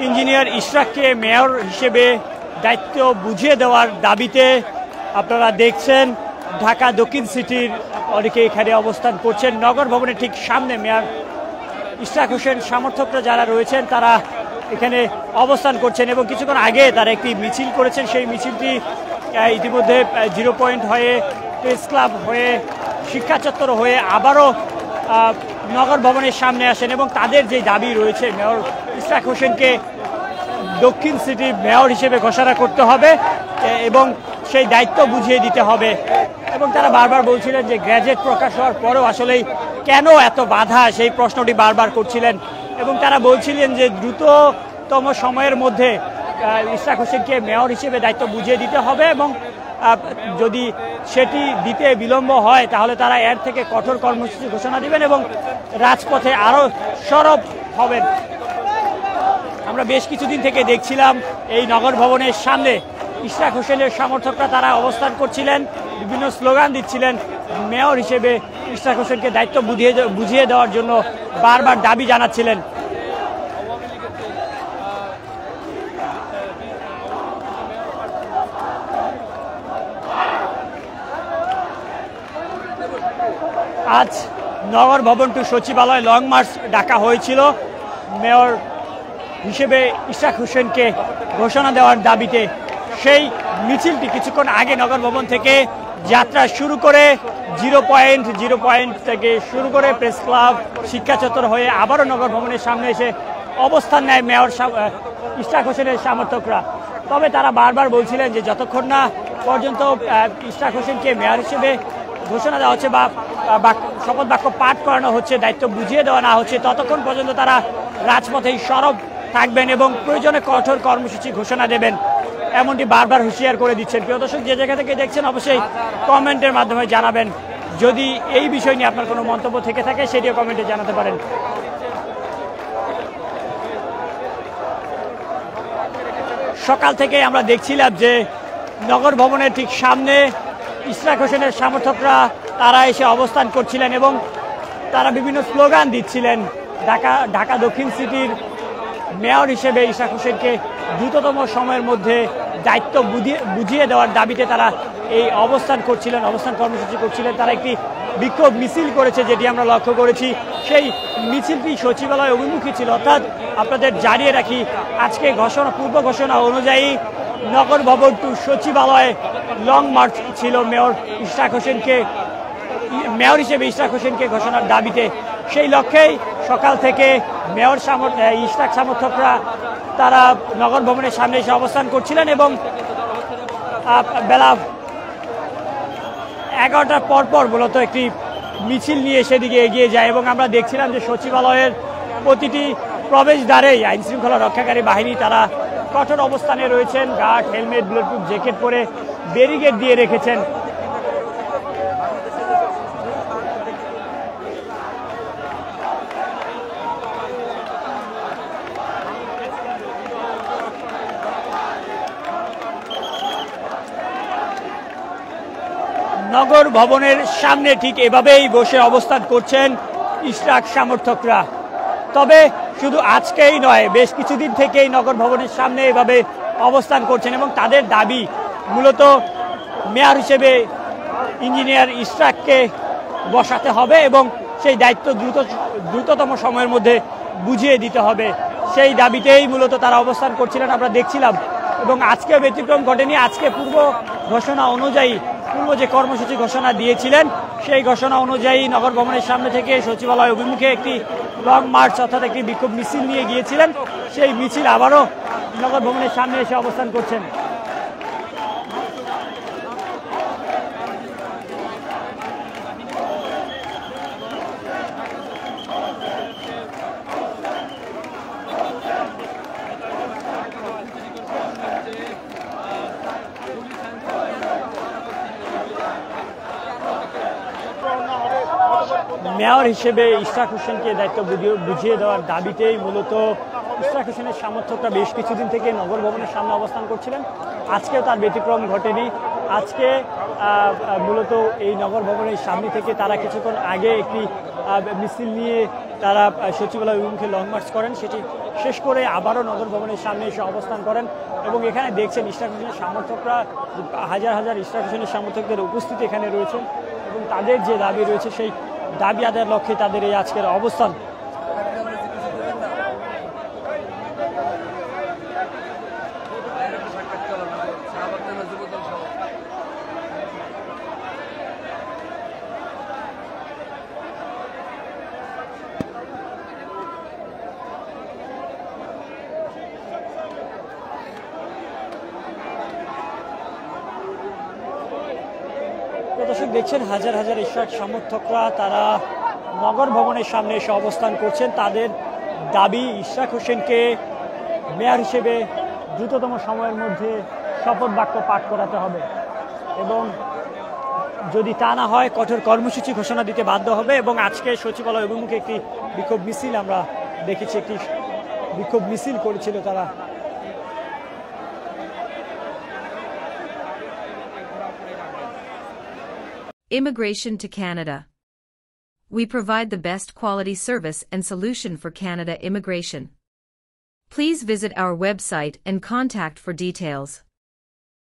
Engineer ইশরাককে mayor হিসেবে দায়িত্ব বুঝিয়ে দেওয়ার দাবিতে আপনারা দেখছেন ঢাকা দক্ষিণ সিটির অনেকে এখানে অবস্থান করছেন। নগর ভবনের ঠিক সামনে মেয়র ইশরাক হোসেন সমর্থকরা যারা রয়েছেন তারা এখানে অবস্থান করছেন এবং কিছুক্ষণ আগে তারা একটি মিছিল করেছেন। সেই মিছিলটি ইতিমধ্যে 0 পয়েন্ট হয়ে প্রেস ক্লাব হয়ে শিক্ষা চত্বর হয়ে আবারও নগর ভবনের সামনে আসেন এবং তাদের যে দাবি রয়েছে মেয়র ইশরাক হোসেনকে দক্ষিণ সিটির মেয়র হিসেবে ঘোষণা করতে হবে এবং সেই দায়িত্ব বুঝিয়ে দিতে হবে। এবং তারা বারবার বলছিলেন যে গ্র্যাজুয়েট প্রকাশ হওয়ার পরেও আসলেই কেন এত বাধা, সেই প্রশ্নটি বারবার করছিলেন এবং তারা বলছিলেন যে দ্রুততম সময়ের মধ্যে ইশরাক হোসেনকে মেয়র হিসেবে দায়িত্ব বুঝিয়ে দিতে হবে এবং যদি সেটি দিতে বিলম্ব হয় তাহলে তারা এর থেকে কঠোর কর্মসূচি ঘোষণা দিবেন এবং রাজপথে আরও সরব হবেন। আমরা বেশ কিছুদিন থেকে দেখছিলাম এই নগর ভবনের সামনে ইশরাক হোসেনের সমর্থকরা তারা অবস্থান করছিলেন, বিভিন্ন স্লোগান দিচ্ছিলেন, মেয়র হিসেবে ইশরাক হোসেনকে দায়িত্ব বুঝিয়ে দেওয়ার জন্য বারবার দাবি জানাচ্ছিলেন। আজ নগর ভবন টু সচিবালয় লং মার্চ ডাকা হয়েছিল মেয়র হিসেবে ইশরাক হোসেনকে ঘোষণা দেওয়ার দাবিতে। সেই মিছিলটি কিছুক্ষণ আগে নগর ভবন থেকে যাত্রা শুরু করে 0 পয়েন্ট থেকে শুরু করে প্রেস ক্লাব শিক্ষা চত্বর হয়ে আবারও নগর ভবনের সামনে এসে অবস্থান নেয় মেয়র ইশরাক হোসেনের সমর্থকরা। তবে তারা বারবার বলছিলেন যে যতক্ষণ না পর্যন্ত ইশরাক হোসেনকে মেয়র হিসেবে ঘোষণা দেওয়া হচ্ছে বা শপথ বাক্য পাঠ করানো হচ্ছে, দায়িত্ব বুঝিয়ে দেওয়া না হচ্ছে, ততক্ষণ পর্যন্ত তারা রাজপথেই সরব থাকবেন এবং প্রয়োজনে কঠোর কর্মসূচি ঘোষণা দেবেন, এমনটি বারবার হুঁশিয়ার করে দিচ্ছেন। প্রিয় দর্শক, যে জায়গা থেকে দেখছেন অবশ্যই কমেন্টের মাধ্যমে জানাবেন। যদি এই বিষয় নিয়ে আপনার কোনো মন্তব্য থেকে থাকে সেটিও কমেন্টে জানাতে পারেন। সকাল থেকে আমরা দেখছিলাম যে নগর ভবনের ঠিক সামনে ইশরাক হোসেনের সমর্থকরা তারা এসে অবস্থান করছিলেন এবং তারা বিভিন্ন স্লোগান দিচ্ছিলেন। ঢাকা দক্ষিণ সিটির মেয়র হিসেবে ইশরাক হোসেনকে দ্রুততম সময়ের মধ্যে দায়িত্ব বুঝিয়ে দেওয়ার দাবিতে তারা এই অবস্থান করছিলেন, অবস্থান কর্মসূচি করছিলেন। তারা একটি বিক্ষোভ মিছিল করেছে, যেটি আমরা লক্ষ্য করেছি। সেই মিছিলটি সচিবালয় অভিমুখী ছিল। অর্থাৎ আপনাদের জানিয়ে রাখি, আজকে পূর্ব ঘোষণা অনুযায়ী নগর ভবন টু সচিবালয়ে লং মার্চ ছিল মেয়র হিসেবে ইশরাক হোসেনকে ঘোষণার দাবিতে। সেই লক্ষ্যেই সকাল থেকে মেয়র ইশরাক সমর্থকরা তারা নগর ভবনের সামনে এসে অবস্থান করছিলেন এবং বেলা 11টার পর মূলত একটি মিছিল নিয়ে সেদিকে এগিয়ে যায় এবং আমরা দেখছিলাম যে সচিবালয়ের প্রতিটি প্রবেশদ্বারেই আইন শৃঙ্খলা রক্ষাকারী বাহিনী তারা কঠোর অবস্থানে রয়েছেন, গার্ড, হেলমেট, বুলেটপ্রুফ জ্যাকেট পরে ব্যারিকেড দিয়ে রেখেছেন। নগর ভবনের সামনে ঠিক এভাবেই বসে অবস্থান করছেন ইশরাক সমর্থকরা। তবে শুধু আজকেই নয়, বেশ কিছুদিন থেকেই নগর ভবনের সামনে এভাবে অবস্থান করছেন এবং তাদের দাবি মূলত মেয়র হিসেবে ইঞ্জিনিয়ার ইশরাককে বসাতে হবে এবং সেই দায়িত্ব দ্রুততম সময়ের মধ্যে বুঝিয়ে দিতে হবে। সেই দাবিতেই মূলত তারা অবস্থান করছিলেন, আমরা দেখছিলাম। এবং আজকে ব্যতিক্রম ঘটেনি। আজকে পূর্ব যে কর্মসূচি ঘোষণা দিয়েছিলেন সেই ঘোষণা অনুযায়ী নগর ভবনের সামনে থেকে সচিবালয় অভিমুখে একটি লং মার্চ অর্থাৎ একটি বিক্ষোভ মিছিল নিয়ে গিয়েছিলেন। সেই মিছিল আবারও নগর ভবনের সামনে এসে অবস্থান করছেন। মেয়র হিসেবে ইশরাক হোসেনকে দায়িত্ব বুঝিয়ে দেওয়ার দাবিতেই মূলত ইশরাক হোসেনের সমর্থকরা বেশ কিছুদিন থেকে নগর ভবনের সামনে অবস্থান করছিলেন। আজকেও তার ব্যতিক্রম ঘটেনি। আজকে মূলত এই নগর ভবনের সামনে থেকে তারা কিছুক্ষণ আগে একটি মিছিল নিয়ে তারা সচিবালয় অভিমুখে লং মার্চ করেন, সেটি শেষ করে আবারও নগর ভবনের সামনে এসে অবস্থান করেন। এবং এখানে দেখছেন ইশরাক হোসেনের সমর্থকরা, হাজার হাজার ইশরাক হোসেনের সমর্থকদের উপস্থিতি এখানে রয়েছেন এবং তাদের যে দাবি রয়েছে সেই দাবি আদায়ের লক্ষ্যে তাদের এই আজকের অবস্থান। দর্শক দেখছেন হাজার হাজার ইশরাক সমর্থকরা তারা নগর ভবনের সামনে এসে অবস্থান করছেন। তাদের দাবি ইশরাক হোসেনকে মেয়র হিসেবে দ্রুততম সময়ের মধ্যে শপথ বাক্য পাঠ করাতে হবে এবং যদি তা না হয় কঠোর কর্মসূচি ঘোষণা দিতে বাধ্য হবে। এবং আজকে সচিবালয় অভিমুখে একটি বিক্ষোভ মিছিল আমরা দেখেছি, একটি বিক্ষোভ মিছিল করেছিল তারা। Immigration to Canada. We provide the best quality service and solution for Canada immigration. Please visit our website and contact for details.